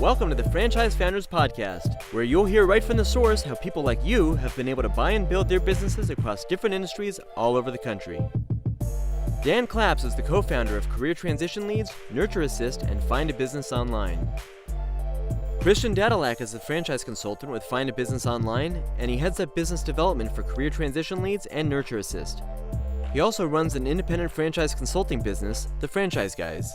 Welcome to the Franchise Founders Podcast, where you'll hear right from the source how people like you have been able to buy and build their businesses across different industries all over the country. Dan Claps is the co-founder of Career Transition Leads, Nurture Assist, and Find a Business Online. Christian Dadulak is a franchise consultant with Find a Business Online, and he heads up business development for Career Transition Leads and Nurture Assist. He also runs an independent franchise consulting business, The Franchise Guys.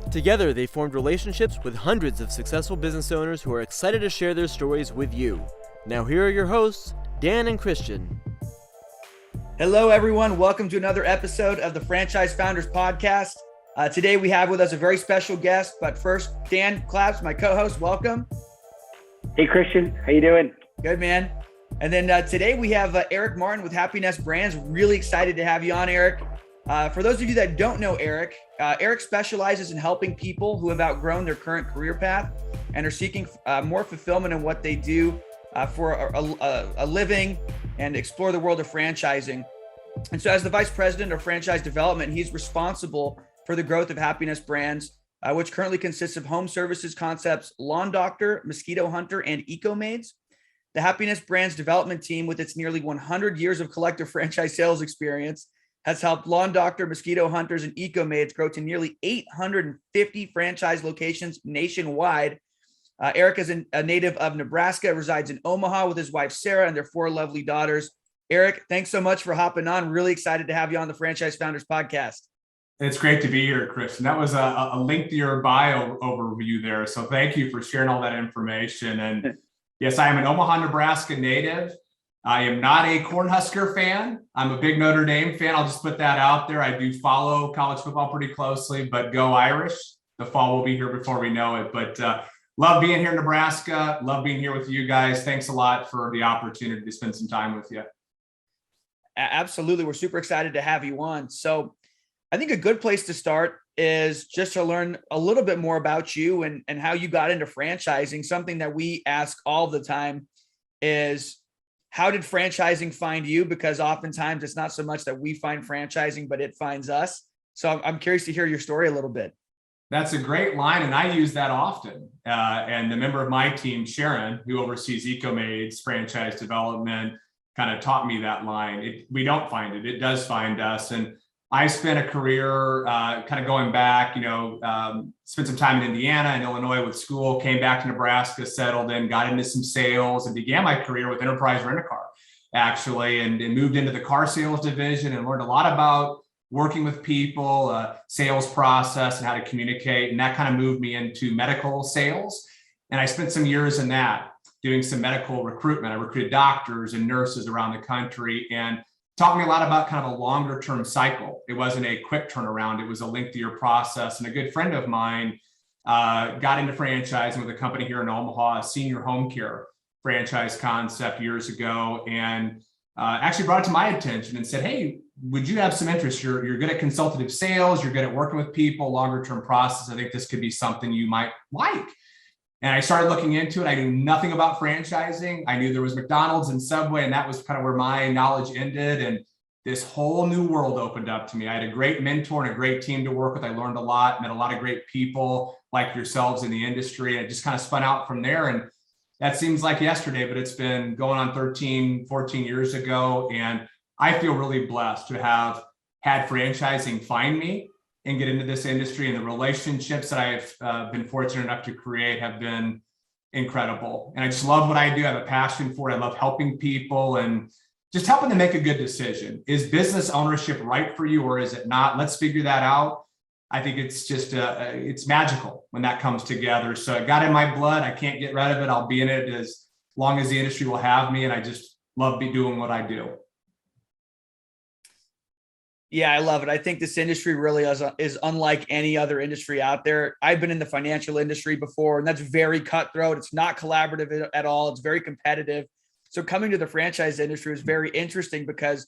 Together, they formed relationships with hundreds of successful business owners who are excited to share their stories with you. Now here are your hosts, Dan and Christian. Hello, everyone. Welcome to another episode of the Franchise Founders Podcast. Today, we have with us a very special guest. But first, Dan Claps, my co-host, welcome. Hey, Christian. How you doing? Good, man. And then today, we have Eric Martin with Happinest Brands. Really excited to have you on, Eric. For those of you that don't know Eric, Eric specializes in helping people who have outgrown their current career path and are seeking more fulfillment in what they do for a living and explore the world of franchising. And so as the Vice President of Franchise Development, he's responsible for the growth of Happinest Brands, which currently consists of home services concepts, Lawn Doctor, Mosquito Hunter, and Eco Maids. The Happinest Brands development team, with its nearly 100 years of collective franchise sales experience, has helped Lawn Doctor, Mosquito Hunters, and Eco Maids grow to nearly 850 franchise locations nationwide. Eric is a native of Nebraska, resides in Omaha with his wife, Sarah, and their 4 lovely daughters. Eric, thanks so much for hopping on. Really excited to have you on the Franchise Founders Podcast. It's great to be here, Christian. That was a lengthier bio overview there. So thank you for sharing all that information. And yes, I am an Omaha, Nebraska native. I am not a Cornhusker fan. I'm a big Notre Dame fan. I'll just put that out there. I do follow college football pretty closely, but go Irish. The fall will be here before we know it. But love being here in Nebraska. Love being here with you guys. Thanks a lot for the opportunity to spend some time with you. Absolutely. We're super excited to have you on. So I think a good place to start is just to learn a little bit more about you and how you got into franchising. Something that we ask all the time is, how did franchising find you? Because oftentimes it's not so much that we find franchising, but it finds us. So I'm curious to hear your story a little bit. That's a great line, and I use that often. And the member of my team, Sharon, who oversees Eco Maids franchise development, kind of taught me that line. We don't find it; it does find us. And I spent a career kind of going back, spent some time in Indiana and Illinois with school, came back to Nebraska, settled in, got into some sales, and began my career with Enterprise Rent-A-Car, actually, and moved into the car sales division and learned a lot about working with people, sales process, and how to communicate. And that kind of moved me into medical sales. And I spent some years in that, doing some medical recruitment. I recruited doctors and nurses around the country, and taught me a lot about kind of a longer term cycle. It wasn't a quick turnaround. It was a lengthier process. And a good friend of mine got into franchising with a company here in Omaha, a senior home care franchise concept years ago, and actually brought it to my attention and said, hey, would you have some interest? You're good at consultative sales. You're good at working with people, longer term process. I think this could be something you might like. And I started looking into it. I knew nothing about franchising. I knew there was McDonald's and Subway, and that was kind of where my knowledge ended. And this whole new world opened up to me. I had a great mentor and a great team to work with. I learned a lot, met a lot of great people like yourselves in the industry. And it just kind of spun out from there. And that seems like yesterday, but it's been going on 13, 14 years ago. And I feel really blessed to have had franchising find me and get into this industry, and the relationships that I've been fortunate enough to create have been incredible. And I just love what I do. I have a passion for it. I love helping people and just helping them make a good decision. Is business ownership right for you, or is it not? Let's figure that out. I think it's just, it's magical when that comes together. So it got in my blood. I can't get rid of it. I'll be in it as long as the industry will have me. And I just love doing what I do. Yeah, I love it. I think this industry really is unlike any other industry out there. I've been in the financial industry before, and that's very cutthroat. It's not collaborative at all. It's very competitive. So coming to the franchise industry is very interesting because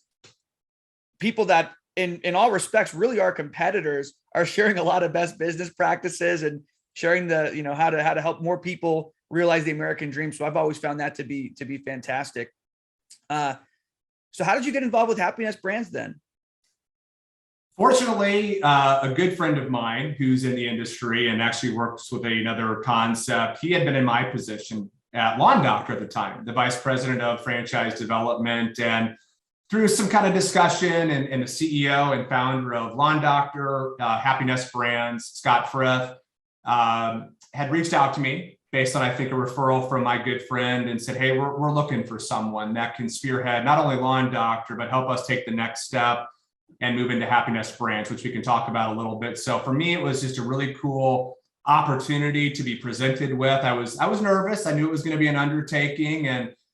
people that in all respects really are competitors are sharing a lot of best business practices and sharing how to help more people realize the American dream. So I've always found that to be fantastic. So how did you get involved with Happinest Brands then? Fortunately, a good friend of mine who's in the industry and actually works with another concept, he had been in my position at Lawn Doctor at the time, the vice president of franchise development. And through some kind of discussion and the CEO and founder of Lawn Doctor, Happinest Brands, Scott Frith, had reached out to me based on, I think, a referral from my good friend and said, hey, we're looking for someone that can spearhead not only Lawn Doctor, but help us take the next step and move into Happinest Brands, which we can talk about a little bit. So for me, it was just a really cool opportunity to be presented with. I was nervous. I knew it was going to be an undertaking,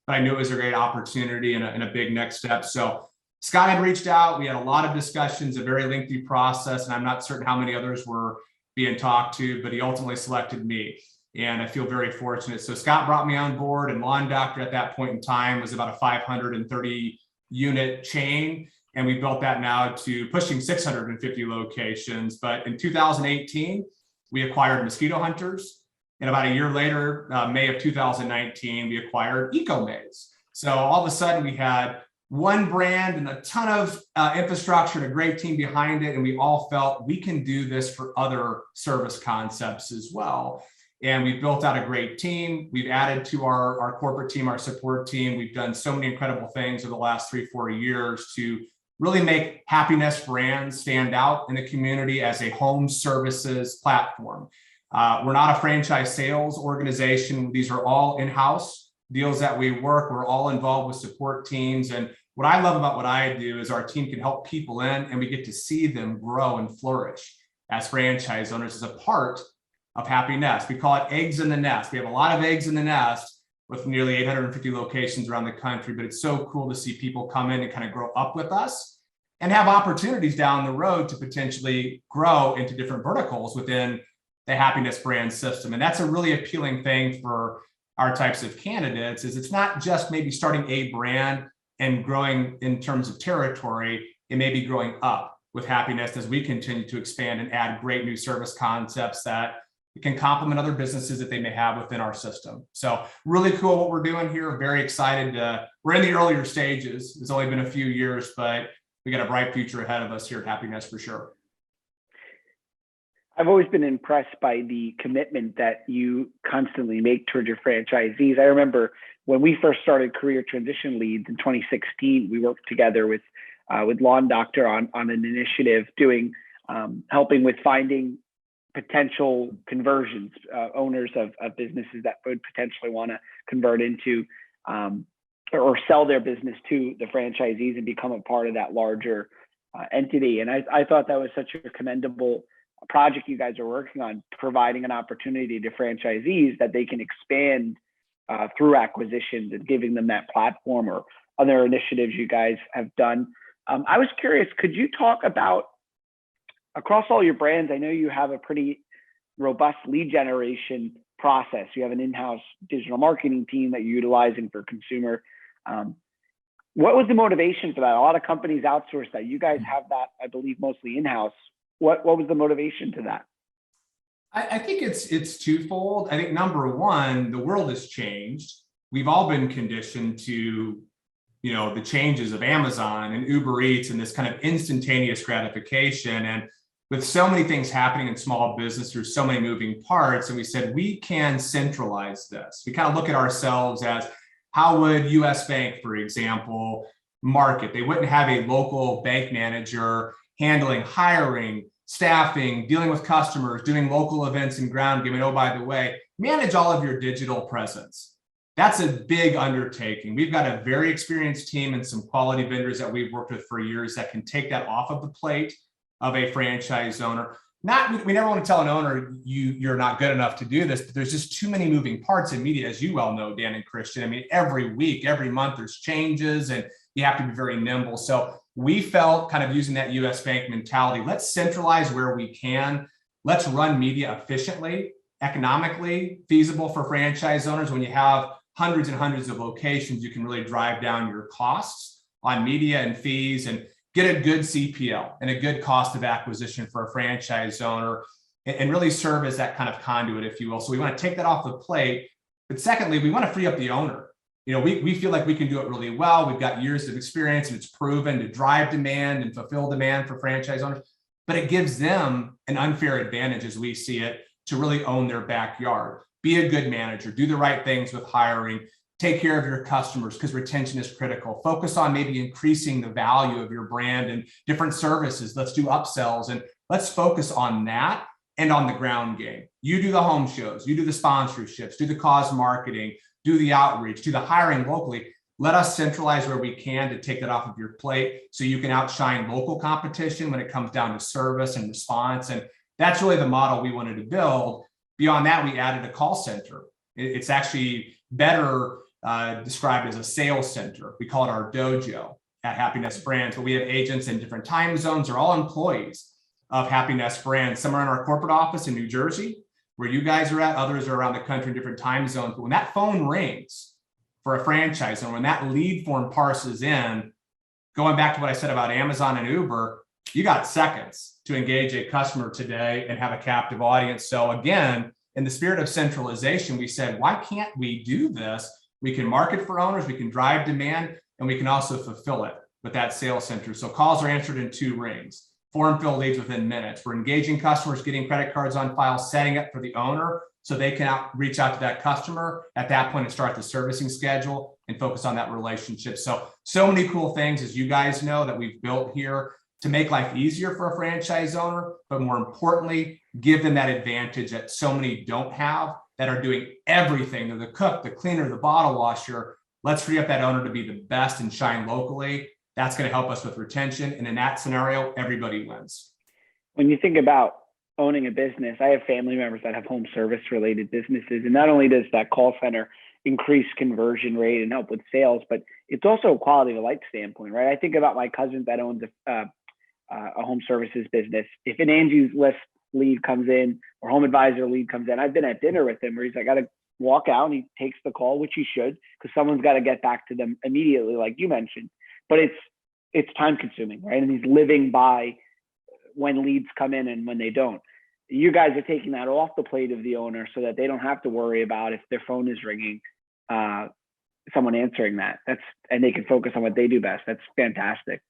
but I knew it was a great opportunity and a big next step. So Scott had reached out. We had a lot of discussions, a very lengthy process, and I'm not certain how many others were being talked to, but he ultimately selected me. And I feel very fortunate. So Scott brought me on board, and Lawn Doctor at that point in time was about a 530 unit chain. And we built that now to pushing 650 locations. But in 2018, we acquired Mosquito Hunters. And about a year later, May of 2019, we acquired Eco Maids. So all of a sudden we had one brand and a ton of infrastructure and a great team behind it. And we all felt we can do this for other service concepts as well. And we've built out a great team. We've added to our corporate team, our support team. We've done so many incredible things over the last 3-4 years to really make Happinest Brands stand out in the community as a home services platform. We're not a franchise sales organization. These are all in-house deals that we work. We're all involved with support teams. And what I love about what I do is our team can help people in, and we get to see them grow and flourish as franchise owners as a part of Happinest. We call it eggs in the nest. We have a lot of eggs in the nest with nearly 850 locations around the country, but it's so cool to see people come in and kind of grow up with us and have opportunities down the road to potentially grow into different verticals within the Happinest brand system. And that's a really appealing thing for our types of candidates, is it's not just maybe starting a brand and growing in terms of territory, it may be growing up with Happinest as we continue to expand and add great new service concepts that can complement other businesses that they may have within our system. So really cool what we're doing here. Very excited. We're in the earlier stages. It's only been a few years, but we got a bright future ahead of us here at Happinest for sure. I've always been impressed by the commitment that you constantly make towards your franchisees. I remember when we first started Career Transition Leads in 2016, we worked together with Lawn Doctor on an initiative doing helping with finding potential conversions, owners of businesses that would potentially want to convert into or sell their business to the franchisees and become a part of that larger entity. And I thought that was such a commendable project you guys are working on, providing an opportunity to franchisees that they can expand through acquisitions and giving them that platform, or other initiatives you guys have done. I was curious, could you talk about, across all your brands, I know you have a pretty robust lead generation process. You have an in-house digital marketing team that you're utilizing for consumer. What was the motivation for that? A lot of companies outsource that. You guys have that, I believe, mostly in-house. What was the motivation to that? I think it's twofold. I think number one, the world has changed. We've all been conditioned to, the changes of Amazon and Uber Eats and this kind of instantaneous gratification. And with so many things happening in small business, there's so many moving parts. And we said, we can centralize this. We kind of look at ourselves as, how would US Bank, for example, market? They wouldn't have a local bank manager handling hiring, staffing, dealing with customers, doing local events and ground giving. Oh, by the way, manage all of your digital presence. That's a big undertaking. We've got a very experienced team and some quality vendors that we've worked with for years that can take that off of the plate of a franchise owner. We never want to tell an owner you're not good enough to do this, but there's just too many moving parts in media, as you well know, Dan and Christian. I mean, every week, every month, there's changes and you have to be very nimble. So we felt, kind of using that US Bank mentality, let's centralize where we can. Let's run media efficiently, economically feasible for franchise owners. When you have hundreds and hundreds of locations, you can really drive down your costs on media and fees and get a good CPL and a good cost of acquisition for a franchise owner, and really serve as that kind of conduit, if you will. So we want to take that off the plate. But secondly, we want to free up the owner. we feel like we can do it really well. We've got years of experience and it's proven to drive demand and fulfill demand for franchise owners, but it gives them an unfair advantage as we see it to really own their backyard. Be a good manager, do the right things with hiring, take care of your customers because retention is critical. Focus on maybe increasing the value of your brand and different services. Let's do upsells and let's focus on that and on the ground game. You do the home shows, you do the sponsorships, do the cause marketing, do the outreach, do the hiring locally. Let us centralize where we can to take that off of your plate so you can outshine local competition when it comes down to service and response. And that's really the model we wanted to build. Beyond that, we added a call center. It's actually better described as a sales center. We call it our dojo at Happinest Brands, but we have agents in different time zones. They're all employees of Happinest Brands. Some are in our corporate office in New Jersey, where you guys are at. Others are around the country in different time zones. But when that phone rings for a franchise, and when that lead form parses in, going back to what I said about Amazon and Uber, you got seconds to engage a customer today and have a captive audience. So again, in the spirit of centralization, we said, why can't we do this? We can market for owners, we can drive demand, and we can also fulfill it with that sales center. So calls are answered in 2 rings. Form fill leads within minutes. We're engaging customers, getting credit cards on file, setting up for the owner so they can reach out to that customer at that point and start the servicing schedule and focus on that relationship. So many cool things, as you guys know, that we've built here to make life easier for a franchise owner, but more importantly, give them that advantage that so many don't have, that are doing everything. They're the cook, the cleaner, the bottle washer. Let's free up that owner to be the best and shine locally. That's going to help us with retention. And in that scenario, everybody wins. When you think about owning a business, I have family members that have home service related businesses. And not only does that call center increase conversion rate and help with sales, but it's also a quality of life standpoint, right? I think about my cousin that owns a home services business. If an Angie's List lead comes in or home advisor lead comes in, I've been at dinner with him where he's like, I got to walk out, and he takes the call, which he should, because someone's got to get back to them immediately, like you mentioned. But it's time consuming, right? And he's living by when leads come in and when they don't. You guys are taking that off the plate of the owner so that they don't have to worry about if their phone is ringing, someone answering that. And they can focus on what they do best. That's fantastic.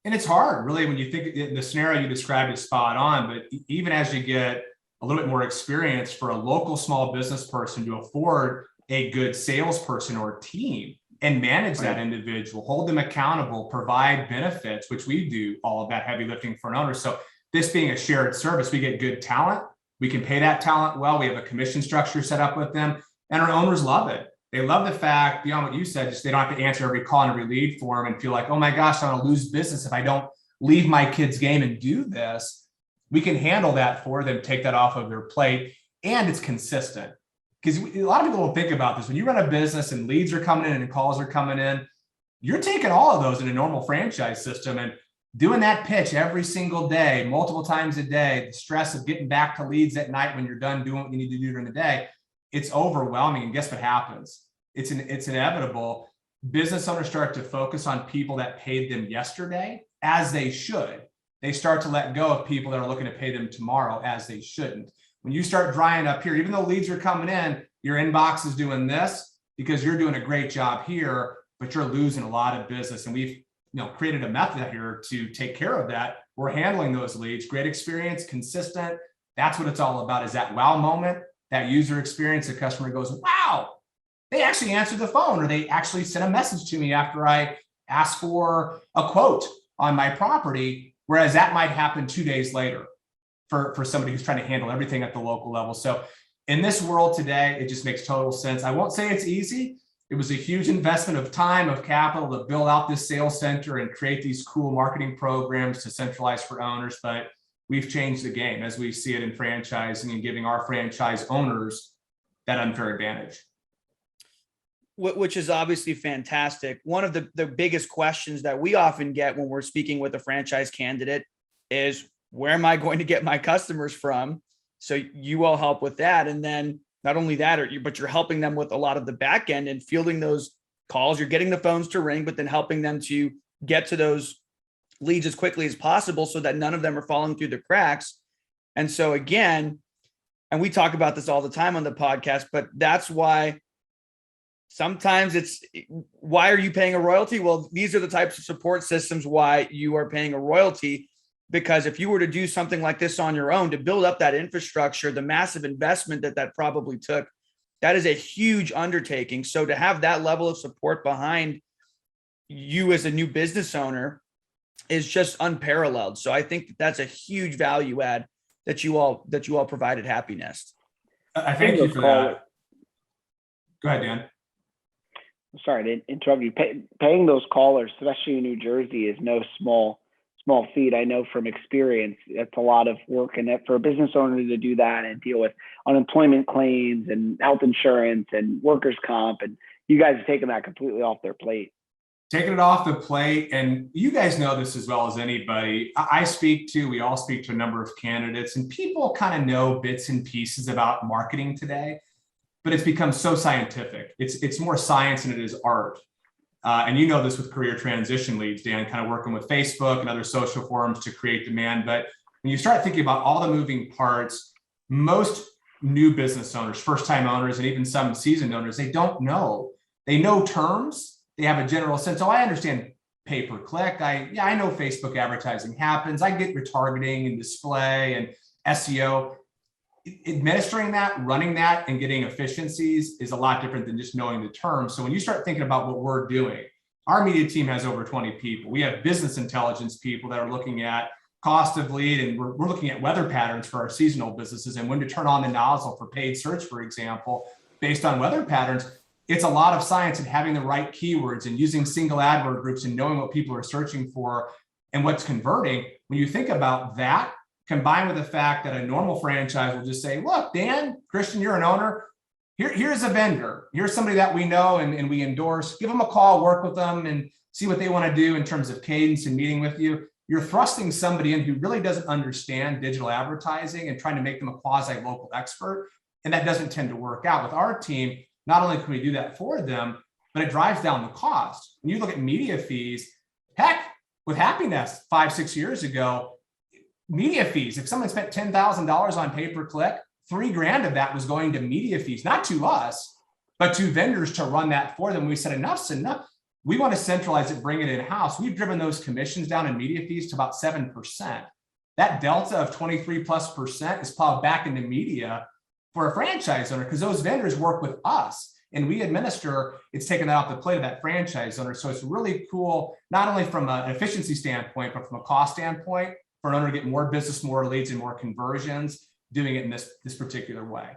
And it's hard, really, when you think the scenario you described is spot on, but even as you get a little bit more experience, for a local small business person to afford a good salesperson or team and manage that individual, hold them accountable, provide benefits, which we do all of that heavy lifting for an owner. So this being a shared service, we get good talent. We can pay that talent well. We have a commission structure set up with them, and our owners love it. They love the fact, beyond what you said, just they don't have to answer every call and every lead form and feel like, oh my gosh, I'm going to lose business if I don't leave my kid's game and do this. We can handle that for them, take that off of their plate, and it's consistent. Because a lot of people don't think about this. When you run a business and leads are coming in and calls are coming in, you're taking all of those in a normal franchise system and doing that pitch every single day, multiple times a day, the stress of getting back to leads at night when you're done doing what you need to do during the day, it's overwhelming. And guess what happens? It's inevitable. Business owners start to focus on people that paid them yesterday, as they should. They start to let go of people that are looking to pay them tomorrow, as they shouldn't. When you start drying up here, even though leads are coming in, your inbox is doing this because you're doing a great job here, but you're losing a lot of business. And we've created a method here to take care of that. We're handling those leads, great experience, consistent. That's what it's all about, is that wow moment, that user experience. The customer goes, wow, they actually answered the phone, or they actually sent a message to me after I asked for a quote on my property, whereas that might happen 2 days later for somebody who's trying to handle everything at the local level. So in this world today, it just makes total sense. I won't say it's easy. It was a huge investment of time, of capital to build out this sales center and create these cool marketing programs to centralize for owners. But we've changed the game as we see it in franchising and giving our franchise owners that unfair advantage. Which is obviously fantastic. One of the biggest questions that we often get when we're speaking with a franchise candidate is, where am I going to get my customers from? So you all help with that. And then not only that, but you're helping them with a lot of the back end and fielding those calls. You're getting the phones to ring, but then helping them to get to those leads as quickly as possible so that none of them are falling through the cracks. And so again, and we talk about this all the time on the podcast, but that's why sometimes it's, why are you paying a royalty? Well, these are the types of support systems why you are paying a royalty. Because if you were to do something like this on your own, to build up that infrastructure, the massive investment that probably took, that is a huge undertaking. So to have that level of support behind you as a new business owner is just unparalleled. So I think that's a huge value add that you all provided Happinest. I thank you for that. Go ahead, Dan. Sorry to interrupt you. Paying those callers, especially in New Jersey, is no small feat. I know from experience, it's a lot of work, and for a business owner to do that and deal with unemployment claims and health insurance and workers' comp, and you guys have taken that completely off their plate. Taking it off the plate, and you guys know this as well as anybody. We all speak to a number of candidates, and people kind of know bits and pieces about marketing today, but it's become so scientific. It's more science than it is art. And you know this with career transition leads, Dan, kind of working with Facebook and other social forums to create demand. But when you start thinking about all the moving parts, most new business owners, first-time owners, and even some seasoned owners, they don't know. They know terms. They have a general sense. Oh, I understand pay-per-click. I know Facebook advertising happens. I get retargeting and display and SEO. Administering that, running that, and getting efficiencies is a lot different than just knowing the terms. So when you start thinking about what we're doing, our media team has over 20 people. We have business intelligence people that are looking at cost of lead, and we're looking at weather patterns for our seasonal businesses and when to turn on the nozzle for paid search, for example, based on weather patterns. It's a lot of science and having the right keywords and using single AdWord groups and knowing what people are searching for and what's converting. When you think about that, combined with the fact that a normal franchise will just say, look, Dan, Christian, you're an owner. Here's a vendor. Here's somebody that we know and we endorse. Give them a call, work with them, and see what they want to do in terms of cadence and meeting with you. You're thrusting somebody in who really doesn't understand digital advertising and trying to make them a quasi-local expert. And that doesn't tend to work out. With our team, not only can we do that for them, but it drives down the cost. When you look at media fees, heck, with Happinest 5-6 years ago, media fees, if someone spent $10,000 on pay-per-click, $3,000 of that was going to media fees, not to us, but to vendors to run that for them. We said, enough's enough. We want to centralize it, bring it in-house. We've driven those commissions down in media fees to about 7%. That delta of 23+% is plowed back into media for a franchise owner because those vendors work with us and we administer. It's taken that off the plate of that franchise owner. So it's really cool, not only from an efficiency standpoint, but from a cost standpoint, for an owner to get more business, more leads, and more conversions, doing it in this particular way.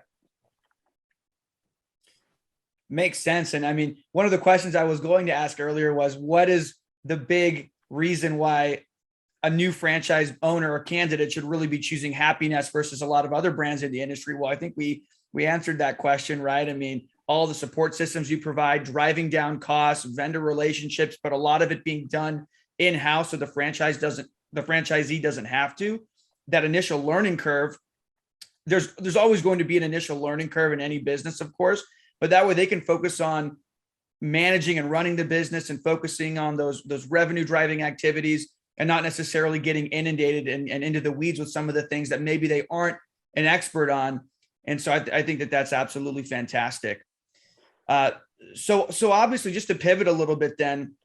Makes sense. And I mean, one of the questions I was going to ask earlier was, what is the big reason why a new franchise owner or candidate should really be choosing Happinest versus a lot of other brands in the industry? Well, I think we answered that question, right? I mean, all the support systems you provide, driving down costs, vendor relationships, but a lot of it being done in-house so the franchisee doesn't have to. That initial learning curve, there's always going to be an initial learning curve in any business, of course, but that way they can focus on managing and running the business and focusing on those revenue driving activities and not necessarily getting inundated and into the weeds with some of the things that maybe they aren't an expert on. And so I think that that's absolutely fantastic. So obviously, just to pivot a little bit then,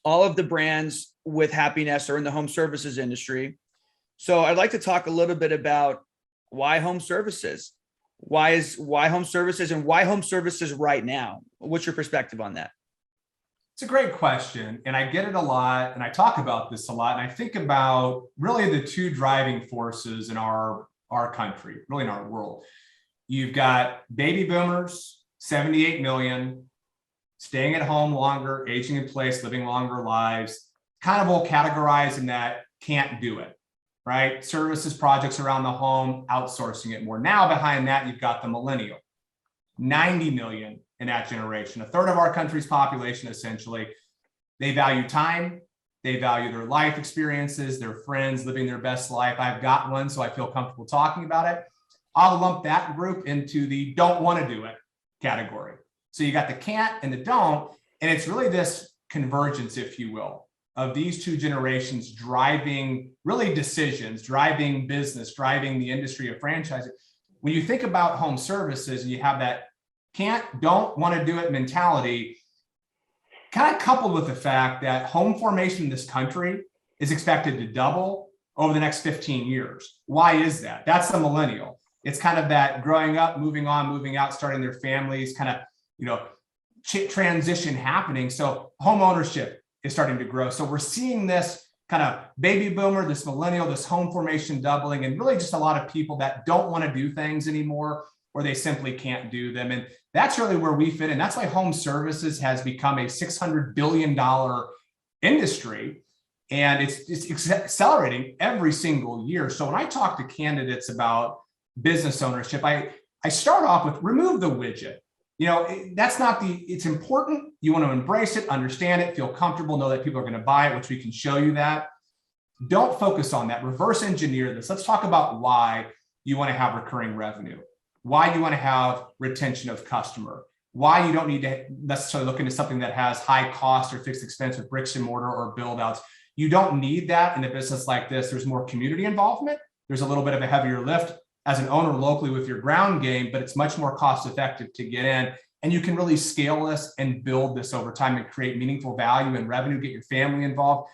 all of the brands with Happinest are in the home services industry. So I'd like to talk a little bit about why home services. Why home services, and why home services right now? What's your perspective on that? It's a great question. And I get it a lot. And I talk about this a lot. And I think about really the two driving forces in our country, really in our world. You've got baby boomers, 78 million, staying at home longer, aging in place, living longer lives, kind of all categorized in that can't do it, right? Services, projects around the home, outsourcing it more. Now behind that, you've got the millennial, 90 million in that generation, a third of our country's population, essentially. They value time. They value their life experiences, their friends, living their best life. I've got one, so I feel comfortable talking about it. I'll lump that group into the don't want to do it category. So you got the can't and the don't, and it's really this convergence, if you will, of these two generations driving really decisions, driving business, driving the industry of franchising. When you think about home services and you have that don't want to do it mentality, kind of coupled with the fact that home formation in this country is expected to double over the next 15 years. Why is that? That's the millennial. It's kind of that growing up, moving on, moving out, starting their families, kind of, transition happening. So home ownership is starting to grow. So we're seeing this kind of baby boomer, this millennial, this home formation doubling, and really just a lot of people that don't want to do things anymore, or they simply can't do them. And that's really where we fit in. That's why home services has become a $600 billion industry. And it's accelerating every single year. So when I talk to candidates about business ownership, I start off with remove the widget. That's not it's important. You want to embrace it, understand it, feel comfortable, know that people are going to buy it, which we can show you that. Don't focus on that. Reverse engineer this. Let's talk about why you want to have recurring revenue, why you want to have retention of customer, why you don't need to necessarily look into something that has high cost or fixed expense with bricks and mortar or build outs. You don't need that in a business like this. There's more community involvement. There's a little bit of a heavier lift as an owner locally with your ground game, but it's much more cost effective to get in. And you can really scale this and build this over time and create meaningful value and revenue, get your family involved.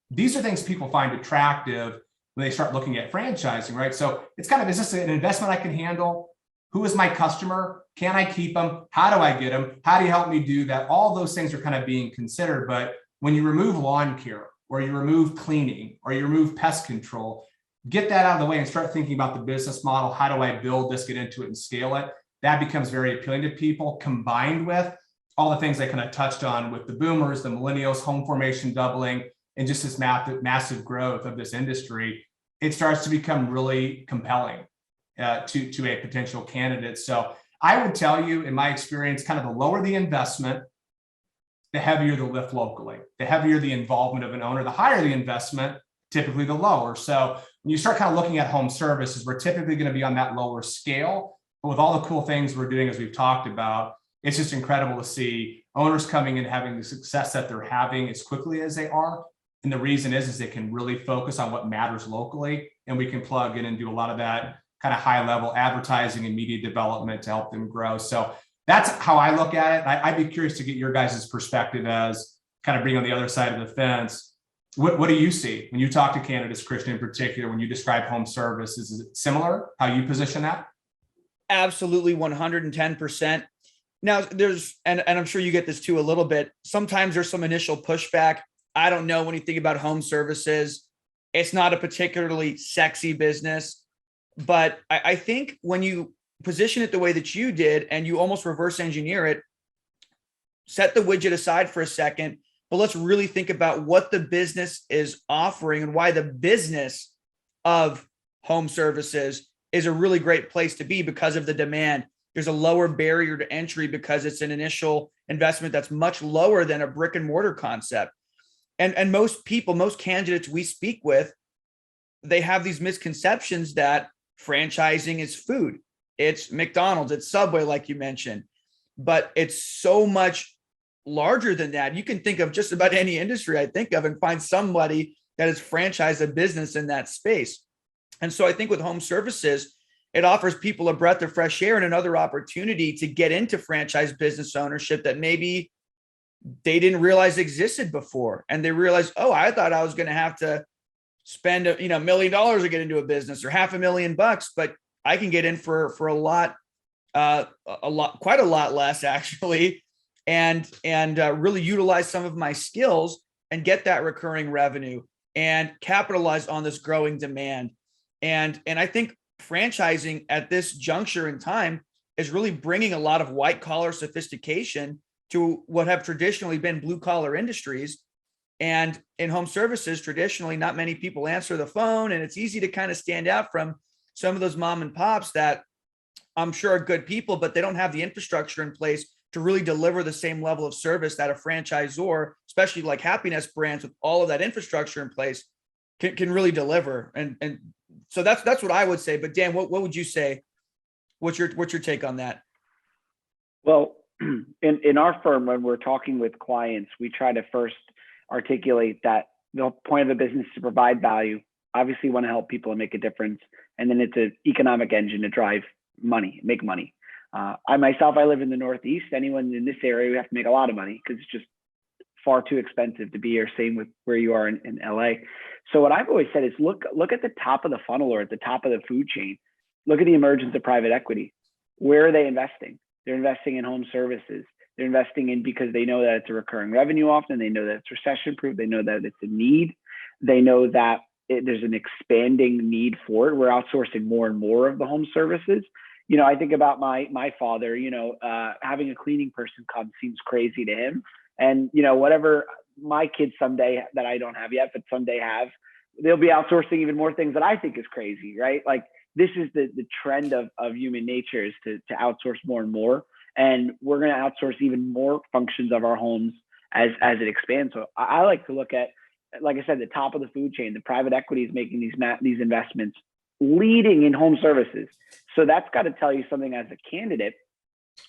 These are things people find attractive when they start looking at franchising, right? So it's kind of, is this an investment I can handle? Who is my customer? Can I keep them? How do I get them? How do you help me do that? All those things are kind of being considered. But when you remove lawn care, or you remove cleaning, or you remove pest control, get that out of the way and start thinking about the business model. How do I build this, get into it and scale it? That becomes very appealing to people, combined with all the things I kind of touched on with the boomers, the millennials, home formation doubling, and just this massive growth of this industry. It starts to become really compelling to a potential candidate. So I would tell you, in my experience, kind of the lower the investment, the heavier the lift locally, the heavier the involvement of an owner, the higher the investment, typically the lower. So when you start kind of looking at home services, we're typically going to be on that lower scale. But with all the cool things we're doing, as we've talked about, it's just incredible to see owners coming in, having the success that they're having as quickly as they are. And the reason is they can really focus on what matters locally. And we can plug in and do a lot of that kind of high level advertising and media development to help them grow. So that's how I look at it. I'd be curious to get your guys' perspective as kind of being on the other side of the fence. What do you see when you talk to candidates, Christian, in particular, when you describe home services? Is it similar how you position that? Absolutely, 110%. Now there's, and I'm sure you get this too a little bit, sometimes there's some initial pushback. I don't know, when you think about home services, it's not a particularly sexy business, but I think when you position it the way that you did and you almost reverse engineer it, set the widget aside for a second, but let's really think about what the business is offering and why the business of home services is a really great place to be because of the demand. There's a lower barrier to entry because it's an initial investment that's much lower than a brick and mortar concept. And most people, most candidates we speak with, they have these misconceptions that franchising is food. It's McDonald's, it's Subway, like you mentioned, but it's so much larger than that. You can think of just about any industry I think of and find somebody that has franchised a business in that space. And so I think with home services, it offers people a breath of fresh air and another opportunity to get into franchise business ownership that maybe they didn't realize existed before. And they realized, oh, I thought I was going to have to spend $1 million to get into a business or $500,000, but I can get in for a lot, quite a lot less actually, and really utilize some of my skills and get that recurring revenue and capitalize on this growing demand. And I think franchising at this juncture in time is really bringing a lot of white collar sophistication to what have traditionally been blue collar industries. And in home services, traditionally, not many people answer the phone, and it's easy to kind of stand out from some of those mom and pops that I'm sure are good people, but they don't have the infrastructure in place to really deliver the same level of service that a franchisor, especially like Happinest Brands with all of that infrastructure in place, can really deliver. And so that's what I would say. But Dan, what would you say? What's your take on that? Well, in our firm, when we're talking with clients, we try to first articulate that the point of the business is to provide value. Obviously, want to help people and make a difference, and then it's an economic engine to drive money, make money. I myself, I live in the Northeast. Anyone in this area, we have to make a lot of money because it's just far too expensive to be here. Same with where you are in LA. So what I've always said is look at the top of the funnel or at the top of the food chain. Look at the emergence of private equity. Where are they investing? They're investing in home services. They're investing in because they know that it's a recurring revenue often. They know that it's recession proof. They know that it's a need. They know that there's an expanding need for it. We're outsourcing more and more of the home services. You know, I think about my father, you know, having a cleaning person come seems crazy to him. And, you know, whatever my kids someday that I don't have yet, but someday have, they'll be outsourcing even more things that I think is crazy, right? Like this is the trend of human nature is to outsource more and more. And we're going to outsource even more functions of our homes as it expands. So I like to look at, like I said, the top of the food chain. The private equity is making these investments, leading in home services. So that's got to tell you something as a candidate.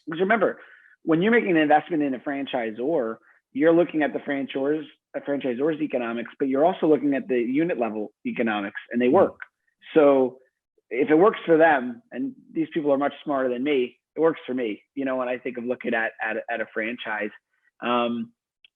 Because remember, when you're making an investment in a franchisor, you're looking at the franchisor's economics, but you're also looking at the unit level economics, and they work. So if it works for them, and these people are much smarter than me, it works for me. You know, when I think of looking at a franchise,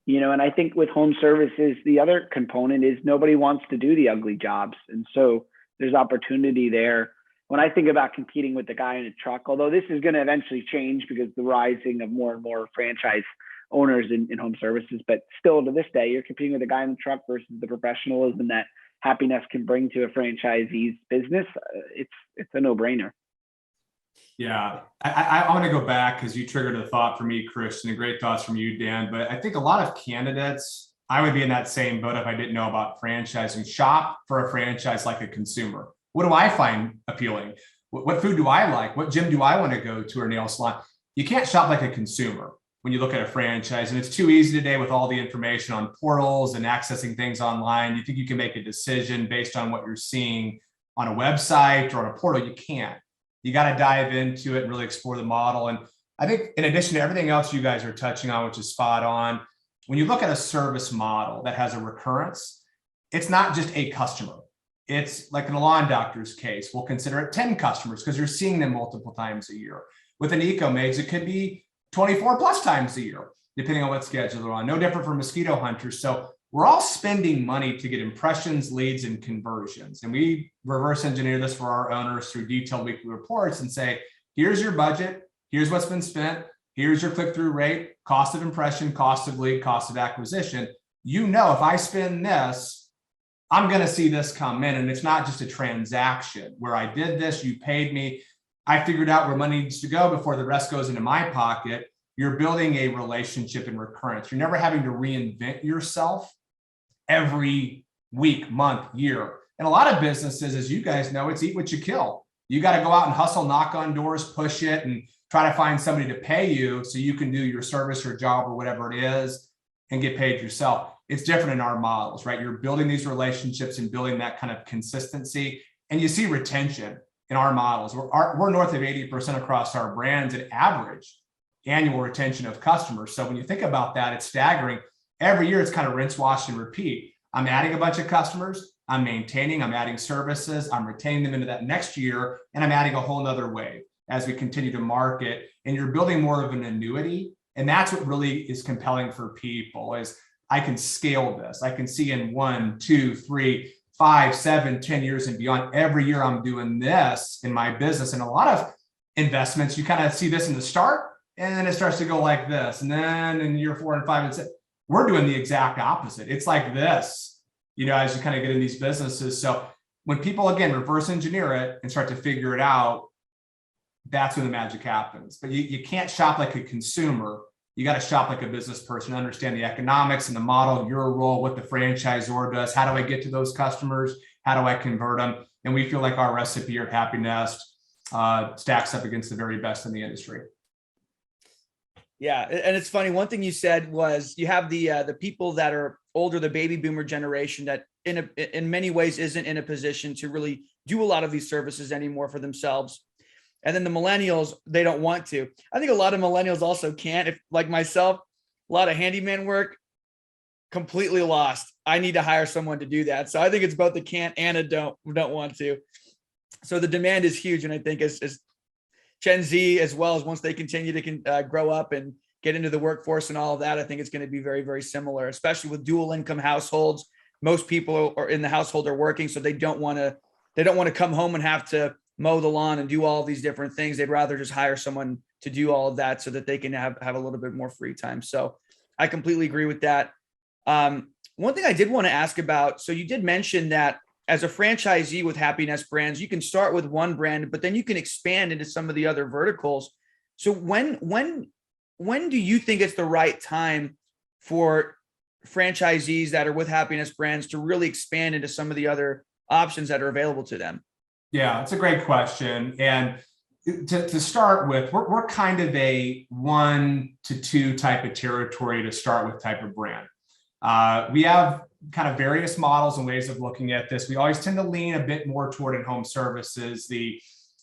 you know, and I think with home services, the other component is nobody wants to do the ugly jobs, and so there's opportunity there. When I think about competing with the guy in a truck, although this is going to eventually change because the rising of more and more franchise owners in home services, but still to this day, you're competing with the guy in the truck versus the professionalism that Happiness can bring to a franchisee's business. It's a no-brainer. Yeah, I want to go back because you triggered a thought for me, Christian, and great thoughts from you, Dan. But I think a lot of candidates, I would be in that same boat if I didn't know about franchising. Shop for a franchise like a consumer. What do I find appealing? What food do I like? What gym do I want to go to or nail salon? You can't shop like a consumer when you look at a franchise. And it's too easy today with all the information on portals and accessing things online. You think you can make a decision based on what you're seeing on a website or on a portal. You can't. You got to dive into it and really explore the model. And I think in addition to everything else you guys are touching on, which is spot on, when you look at a service model that has a recurrence, it's not just a customer. It's like in a lawn doctor's case, we'll consider it 10 customers because you're seeing them multiple times a year. With an Eco Maids, it could be 24 plus times a year, depending on what schedule they're on. No different for Mosquito Hunters. So we're all spending money to get impressions, leads, and conversions. And we reverse engineer this for our owners through detailed weekly reports and say, here's your budget. Here's what's been spent. Here's your click-through rate, cost of impression, cost of lead, cost of acquisition. You know, if I spend this, I'm going to see this come in. And it's not just a transaction where I did this, you paid me, I figured out where money needs to go before the rest goes into my pocket. You're building a relationship and recurrence. You're never having to reinvent yourself every week, month, year. And a lot of businesses, as you guys know, it's eat what you kill. You got to go out and hustle, knock on doors, push it, and try to find somebody to pay you so you can do your service or job or whatever it is and get paid yourself. It's different in our models, right? You're building these relationships and building that kind of consistency. And you see retention in our models. We're north of 80% across our brands at average annual retention of customers. So when you think about that, it's staggering. Every year, it's kind of rinse, wash, and repeat. I'm adding a bunch of customers. I'm maintaining, I'm adding services. I'm retaining them into that next year. And I'm adding a whole nother wave as we continue to market. And you're building more of an annuity. And that's what really is compelling for people is I can scale this. I can see in 1, 2, 3, 5, 7, 10 years and beyond. Every year I'm doing this in my business. And a lot of investments, you kind of see this in the start, and then it starts to go like this. And then in year 4 and 5 and 6, we're doing the exact opposite. It's like this, you know, as you kind of get in these businesses. So when people, again, reverse engineer it and start to figure it out, that's when the magic happens. But you can't shop like a consumer. You got to shop like a business person, understand the economics and the model, your role, what the franchisor does. How do I get to those customers? How do I convert them? And we feel like our recipe here at Happinest stacks up against the very best in the industry. Yeah, and it's funny. One thing you said was you have the people that are older, the baby boomer generation that in many ways isn't in a position to really do a lot of these services anymore for themselves. And then the millennials, they don't want to. I think a lot of millennials also can't. If like myself, a lot of handyman work, completely lost. I need to hire someone to do that. So I think it's both the can't and a don't want to. So the demand is huge. And I think it's Gen Z, as well as once they continue to grow up and get into the workforce and all of that, I think it's going to be very, very similar, especially with dual income households. Most people are in the household are working, so they don't want to come home and have to mow the lawn and do all these different things. They'd rather just hire someone to do all of that so that they can have a little bit more free time. So I completely agree with that. One thing I did want to ask about, so you did mention that as a franchisee with Happinest Brands, you can start with one brand, but then you can expand into some of the other verticals. So when do you think it's the right time for franchisees that are with Happinest Brands to really expand into some of the other options that are available to them? Yeah, it's a great question. And to start with, we're kind of a 1 to 2 type of territory to start with type of brand. We have kind of various models and ways of looking at this. We always tend to lean a bit more toward in-home services, the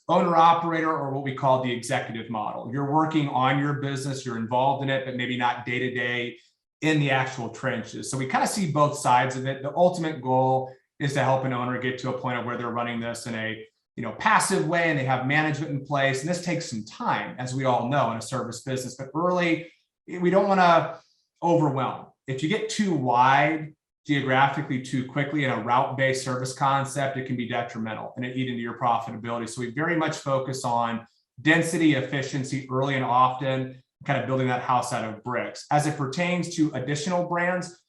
owner operator, or what we call the executive model. You're working on your business, you're involved in it, but maybe not day to day in the actual trenches. So we kind of see both sides of it. The ultimate goal is to help an owner get to a point of where they're running this in a passive way and they have management in place. And this takes some time, as we all know, in a service business. But early, we don't want to overwhelm. If you get too wide geographically too quickly in a route-based service concept, it can be detrimental and it eat into your profitability. So we very much focus on density, efficiency early and often, kind of building that house out of bricks. As it pertains to additional brands,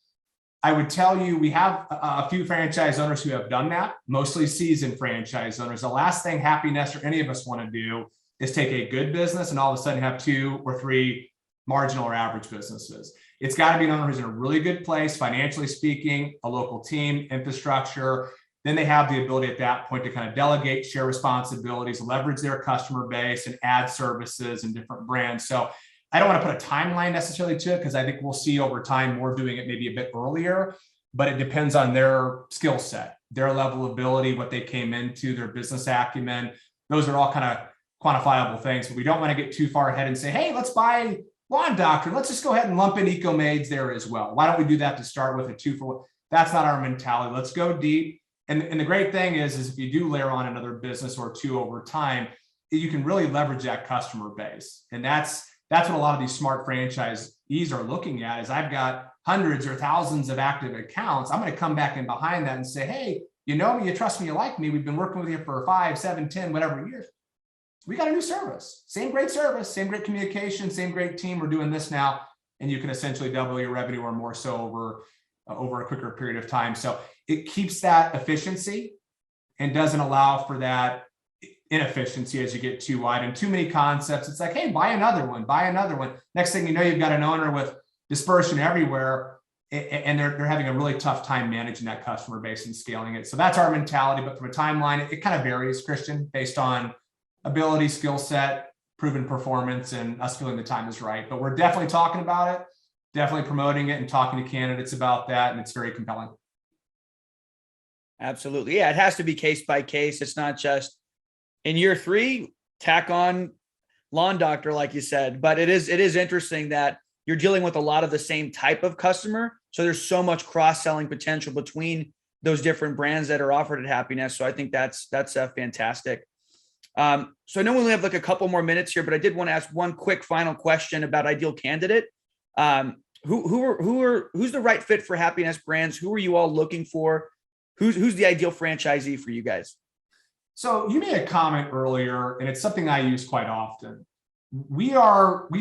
I would tell you we have a few franchise owners who have done that, mostly seasoned franchise owners. The last thing Happinest or any of us want to do is take a good business and all of a sudden have 2 or 3 marginal or average businesses. It's got to be an owner who's in a really good place, financially speaking, a local team, infrastructure. Then they have the ability at that point to kind of delegate, share responsibilities, leverage their customer base, and add services and different brands. So I don't want to put a timeline necessarily to it because I think we'll see over time more doing it maybe a bit earlier, but it depends on their skill set, their level of ability, what they came into, their business acumen. Those are all kind of quantifiable things, but we don't want to get too far ahead and say, hey, let's buy Lawn Doctor. Let's just go ahead and lump in Eco Maids there as well. Why don't we do that to start with a 2-for-1? That's not our mentality. Let's go deep. And the great thing is if you do layer on another business or 2 over time, you can really leverage that customer base. And that's what a lot of these smart franchisees are looking at is I've got hundreds or thousands of active accounts. I'm going to come back in behind that and say, hey, you know me, you trust me, you like me. We've been working with you for 5, 7, 10, whatever years. We got a new service, same great communication, same great team. We're doing this now. And you can essentially double your revenue or more so over a quicker period of time. So it keeps that efficiency and doesn't allow for that inefficiency as you get too wide and too many concepts. It's like, hey, buy another one. Next thing you know, you've got an owner with dispersion everywhere and they're having a really tough time managing that customer base and scaling it. So that's our mentality. But from a timeline, it kind of varies, Christian, based on ability, skill set, proven performance, and us feeling the time is right. But we're definitely talking about it, definitely promoting it and talking to candidates about that. And it's very compelling. Absolutely. Yeah, it has to be case by case. It's not just in year 3, tack on Lawn Doctor, like you said. But it is interesting that you're dealing with a lot of the same type of customer. So there's so much cross-selling potential between those different brands that are offered at Happinest. So I think that's fantastic. So I know we only have like a couple more minutes here, but I did want to ask one quick final question about ideal candidate. Who's the right fit for Happinest Brands? Who are you all looking for? Who's the ideal franchisee for you guys? So you made a comment earlier, and it's something I use quite often. We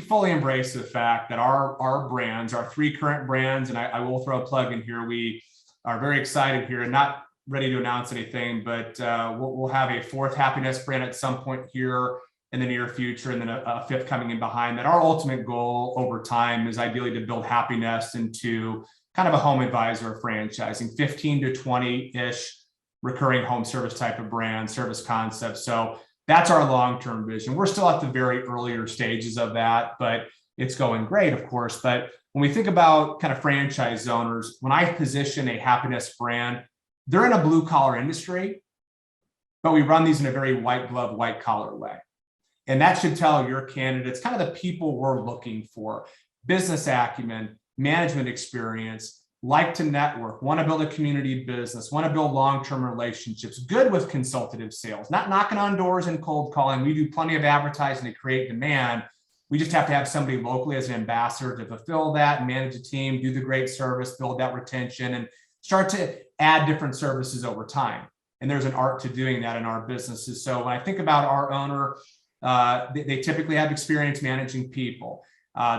fully embrace the fact that our brands, our 3 current brands, and I will throw a plug in here. We are very excited here and not ready to announce anything, but we'll have a 4th Happinest brand at some point here in the near future, and then a 5th coming in behind that. Our ultimate goal over time is ideally to build Happinest into kind of a home advisor of franchising, 15 to 20-ish recurring home service type of brand, service concept. So that's our long-term vision. We're still at the very earlier stages of that, but it's going great, of course. But when we think about kind of franchise owners, when I position a Happinest brand, they're in a blue collar industry, but we run these in a very white glove, white collar way. And that should tell your candidates kind of the people we're looking for: business acumen, management experience, like to network, want to build a community business, want to build long-term relationships, good with consultative sales, not knocking on doors and cold calling. We do plenty of advertising to create demand. We just have to have somebody locally as an ambassador to fulfill that and manage a team, do the great service, build that retention, and start to add different services over time. And there's an art to doing that in our businesses. So when I think about our owner, they typically have experience managing people.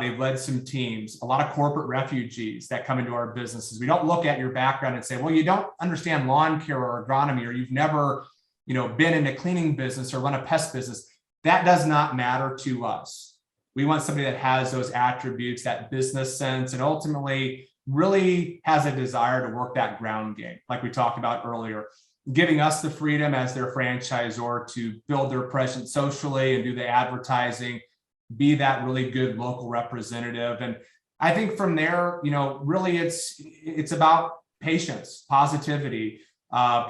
They've led some teams, a lot of corporate refugees that come into our businesses. We don't look at your background and say, well, you don't understand lawn care or agronomy, or you've never, been in a cleaning business or run a pest business. That does not matter to us. We want somebody that has those attributes, that business sense, and ultimately really has a desire to work that ground game, like we talked about earlier, giving us the freedom as their franchisor to build their presence socially and do the advertising, be that really good local representative. And I think from there, really it's about patience, positivity,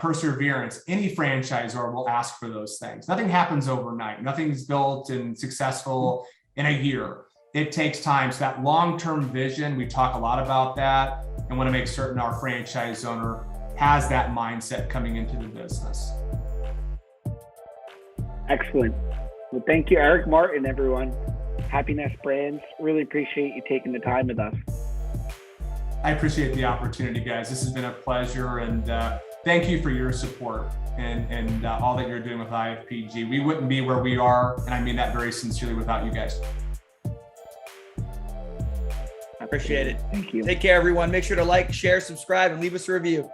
perseverance. Any franchisor will ask for those things. Nothing happens overnight. Nothing's built and successful in a year. It takes time. So that long-term vision, we talk a lot about that and want to make certain our franchise owner has that mindset coming into the business. Excellent. Well, thank you, Eric, Martin, everyone. Happinest Brands. Really appreciate you taking the time with us. I appreciate the opportunity, guys. This has been a pleasure, and thank you for your support and all that you're doing with IFPG. We wouldn't be where we are, and I mean that very sincerely, without you guys. I appreciate it. Thank you. Take care, everyone. Make sure to like, share, subscribe, and leave us a review.